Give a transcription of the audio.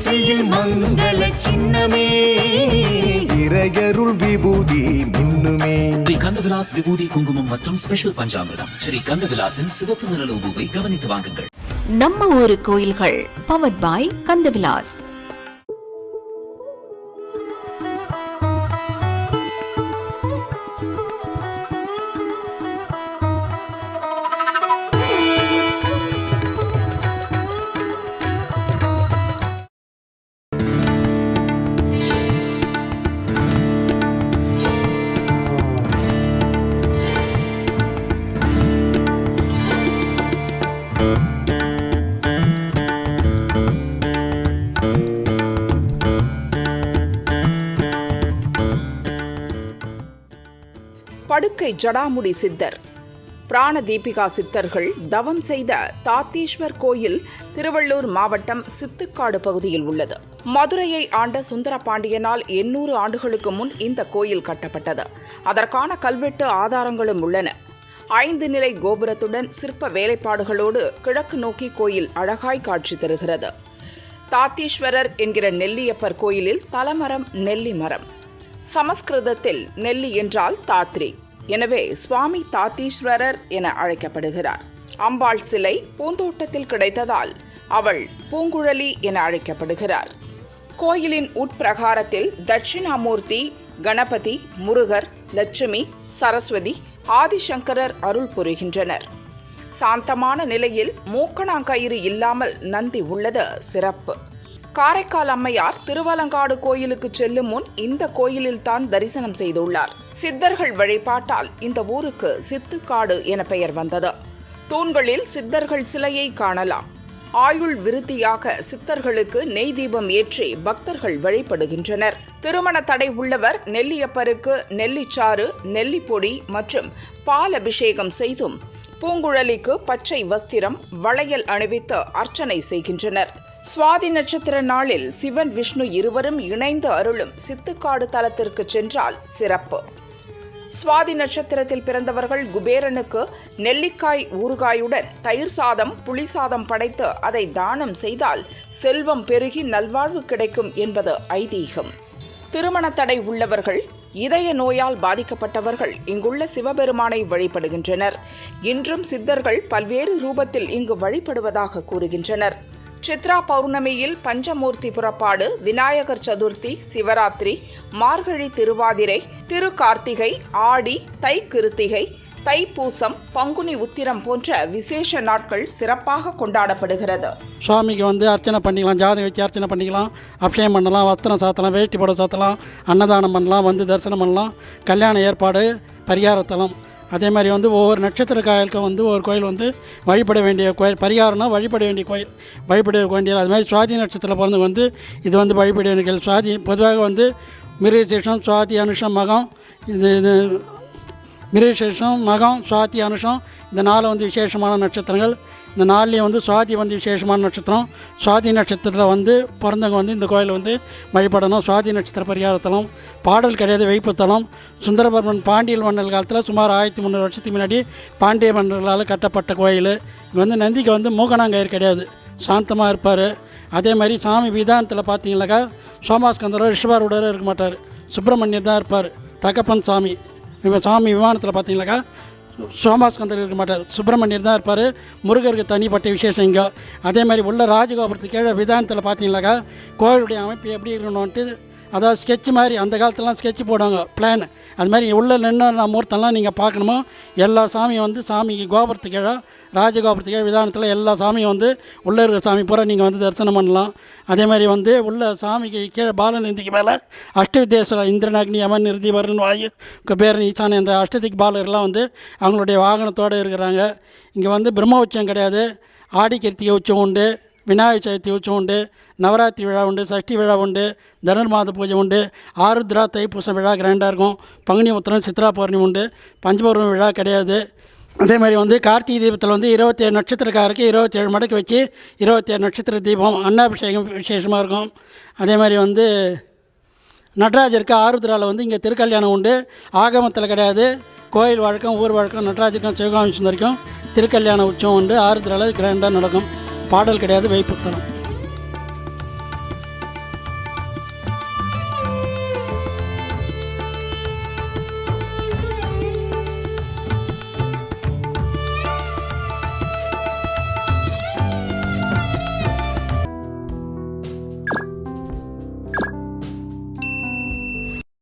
நெற்றியில் மங்கள சின்னமே இறையருள் விபூதி மின்னுமே. ஸ்ரீ கந்தவிலாஸ் விபூதி குங்குமம் மற்றும் ஸ்பெஷல் பஞ்சாமிர்தம் ஸ்ரீ கந்தவிலாசின் சிவப்பு நிற லோகோவை கவனித்து வாங்குங்கள். நம்ம ஊரு கோயில்கள் பவர்ட் பை கந்தவிலாஸ். படுக்கை ஜடாமுடி சித்தர், பிராண தீபிகா சித்தர்கள் தவம் செய்த தாத்தீஸ்வர் கோயில் திருவள்ளூர் மாவட்டம் சித்துக்காடு பகுதியில் உள்ளது. மதுரையை ஆண்ட சுந்தர பாண்டியனால் 800 ஆண்டுகளுக்கு முன் இந்த கோயில் கட்டப்பட்டது. அதற்கான கல்வெட்டு ஆதாரங்களும் உள்ளன. 5 நிலை கோபுரத்துடன் சிற்ப வேலைப்பாடுகளோடு கிழக்கு நோக்கி கோயில் அழகாய் காட்சி தருகிறது. தாத்தீஸ்வரர் என்கிற நெல்லியப்பர் கோயிலில் தலமரம் நெல்லி மரம். சமஸ்கிருதத்தில் நெல்லி என்றால் தாத்ரி, எனவே சுவாமி தாத்தீஸ்வரர் என அழைக்கப்படுகிறார். அம்பாள் சிலை பூந்தோட்டத்தில் கிடைத்ததால் அவள் பூங்குழலி என அழைக்கப்படுகிறார். கோயிலின் உட்பிரகாரத்தில் தட்சிணாமூர்த்தி, கணபதி, முருகர், லட்சுமி, சரஸ்வதி, ஆதிசங்கரர் அருள் புரிகின்றனர். சாந்தமான நிலையில் மூக்கணாங்கயிறு இல்லாமல் நந்தி உள்ளது சிறப்பு. காரைக்கால் அம்மையார் திருவலங்காடு கோயிலுக்கு செல்லும் முன் இந்த கோயிலில் தான் தரிசனம் செய்துள்ளார். சித்தர்கள் வழிபாட்டால் இந்த ஊருக்கு சித்துக்காடு என பெயர் வந்தது. தூண்களில் சித்தர்கள் சிலையை காணலாம். ஆயுள் விருத்தியாக சித்தர்களுக்கு நெய் தீபம் ஏற்றி பக்தர்கள் வழிபடுகின்றனர். திருமண தடை உள்ளவர் நெல்லியப்பருக்கு நெல்லிச்சாறு, நெல்லிப்பொடி மற்றும் பால் அபிஷேகம் செய்தும் பூங்குழலிக்கு பச்சை வஸ்திரம், வளையல் அணிவித்து அர்ச்சனை செய்கின்றனர். சுவாதி நட்சத்திர நாளில் சிவன், விஷ்ணு இருவரும் இணைந்து அருளும் சித்துக்காடு தலத்திற்கு சென்றால் சிறப்பு. சுவாதி நட்சத்திரத்தில் பிறந்தவர்கள் குபேரனுக்கு நெல்லிக்காய் ஊறுகாயுடன் தயிர் சாதம், புளி சாதம் படைத்து அதை தானம் செய்தால் செல்வம் பெருகி நல்வாழ்வு கிடைக்கும் என்பது ஐதீகம். திருமண தடை உள்ளவர்கள், இதய நோயால் பாதிக்கப்பட்டவர்கள் இங்குள்ள சிவபெருமானை வழிபடுகின்றனர். இன்றும் சித்தர்கள் பல்வேறு ரூபத்தில் இங்கு வழிபடுவதாக கூறுகின்றனர். சித்ரா பௌர்ணமியில் பஞ்சமூர்த்தி புறப்பாடு, விநாயகர் சதுர்த்தி, சிவராத்திரி, மார்கழி திருவாதிரை, திருக்கார்த்திகை, ஆடி, தை கிருத்திகை, தைப்பூசம், பங்குனி உத்திரம் போன்ற விசேஷ நாட்கள் சிறப்பாக கொண்டாடப்படுகிறது. சுவாமிக்கு அர்ச்சனை பண்ணிக்கலாம், ஜாதகம் வச்சு அர்ச்சனை பண்ணிக்கலாம், அபிஷேகம் பண்ணலாம், வஸ்திரம் சாத்தலாம், வேஷ்டி போட சாத்தலாம், அன்னதானம் பண்ணலாம், தரிசனம் பண்ணலாம், கல்யாண ஏற்பாடு, பரிகாரத்தலம். அதே மாதிரி ஒவ்வொரு நட்சத்திர காயலுக்கும் ஒரு கோயில் வழிபட வேண்டிய கோயில். பரிகாரம்னா வழிபட வேண்டிய கோயில், வழிபட வேண்டியது. அது மாதிரி சுவாதி நட்சத்திரம் பிறந்து இது வழிபட வேண்டிய கோயில். சுவாதி பொதுவாக மிருகசீஷம், சுவாதி, அனுஷம், மகம். இது மிருகசீஷம், மகம், சுவாதி, அனுஷம் இந்த 4 விசேஷமான நட்சத்திரங்கள். இந்த 4லேயும் சுவாதி விசேஷமான நட்சத்திரம். சுவாதி நட்சத்திரத்தில் பிறந்தவங்க இந்த கோயில் வழிபடணும். சுவாதி நட்சத்திர பரிகாரத்தலம். பாடல் கிடையாது, வைப்புத்தலம். சுந்தரபர்மன் பாண்டியல் மன்னர்கள் காலத்தில் சுமார் 1300 வருஷத்துக்கு முன்னாடி பாண்டிய மன்னர்களால் கட்டப்பட்ட கோயில். இங்கே நந்திக்கு மூக்கணாங்கயிறு கிடையாது, சாந்தமாக இருப்பார். அதே மாதிரி சாமி விதானத்தில் பார்த்தீங்கன்னாக்கா சோமாஸ்கந்தரோ ரிஷபாரூடரோ இருக்க மாட்டார், சுப்பிரமணியர் தான் இருப்பார். தகப்பன் சாமி. இப்போ சாமி விமானத்தில் பார்த்தீங்கன்னாக்கா சோமாஸ்கந்தர் இருக்க மாட்டார், சுப்பிரமணியர் தான் இருப்பார். முருகருக்கு தனிப்பட்ட விசேஷம் இங்கே. அதே மாதிரி உள்ள ராஜகோபுரத்துக்கு கீழே விதானத்தில் பார்த்தீங்கன்னாக்கா கோயிலுடைய அமைப்பு எப்படி இருக்கணும்ன்ட்டு, அதாவது ஸ்கெட்ச் மாதிரி அந்த காலத்துலாம் ஸ்கெட்ச் போடுவாங்க, பிளான். அது மாதிரி உள்ள நின்று மூர்த்தம்லாம் நீங்கள் பார்க்கணுமோ எல்லா சாமியும் சாமிக்கு கோபுரத்துக்கு கீழே, ராஜகோபுரத்துக்கு கீழே விதானத்தில் எல்லா சாமியும் உள்ளே இருக்கிற சாமி பூரா நீங்கள் தரிசனம் பண்ணலாம். அதே மாதிரி உள்ள சாமிக்கு கீழே பாலநந்திக்கு மேலே அஷ்டவித்யேஸ்வரர் இந்திரன், யமன், நிருதி, வருண், வாயு, குபேரன், ஈசான் என்ற அஷ்டதிக் பாலகர்லாம் அவங்களுடைய வாகனத்தோடு இருக்கிறாங்க. இங்கே பிரம்ம உற்சவம் கிடையாது, ஆடி கிருத்திகை உற்சவம் உண்டு, விநாயகர் சதுர்த்தி உற்சவம் உண்டு, நவராத்திரி விழா உண்டு, சஷ்டி விழா உண்டு, தனுர்மாத பூஜை உண்டு, ஆருத்ரா தைப்பூசம் விழா கிராண்டாக இருக்கும், பங்குனி உத்திரம், சித்ரா பௌர்ணமி உண்டு, பஞ்சபௌர்ணமி விழா கிடையாது. அதே மாதிரி கார்த்திகை தீபத்தில் 27 நட்சத்திரக்காரருக்கு 27 மடக்கு வச்சு 27 நட்சத்திர தீபம், அன்னாபிஷேகம் விசேஷமாக இருக்கும். அதே மாதிரி நடராஜருக்கு ஆருத்ராவில் இங்கே திருக்கல்யாணம் உண்டு, ஆகமத்தில் கிடையாது, கோயில் வழக்கம், ஊர் வழக்கம். நடராஜருக்கும் சிவகாமி சுந்தரிக்கும் திருக்கல்யாண உற்சவம் உண்டு, ஆருத்ராவில் கிராண்டாக நடக்கும். பாடல் கிடையாது, வைப்புத்தலம்.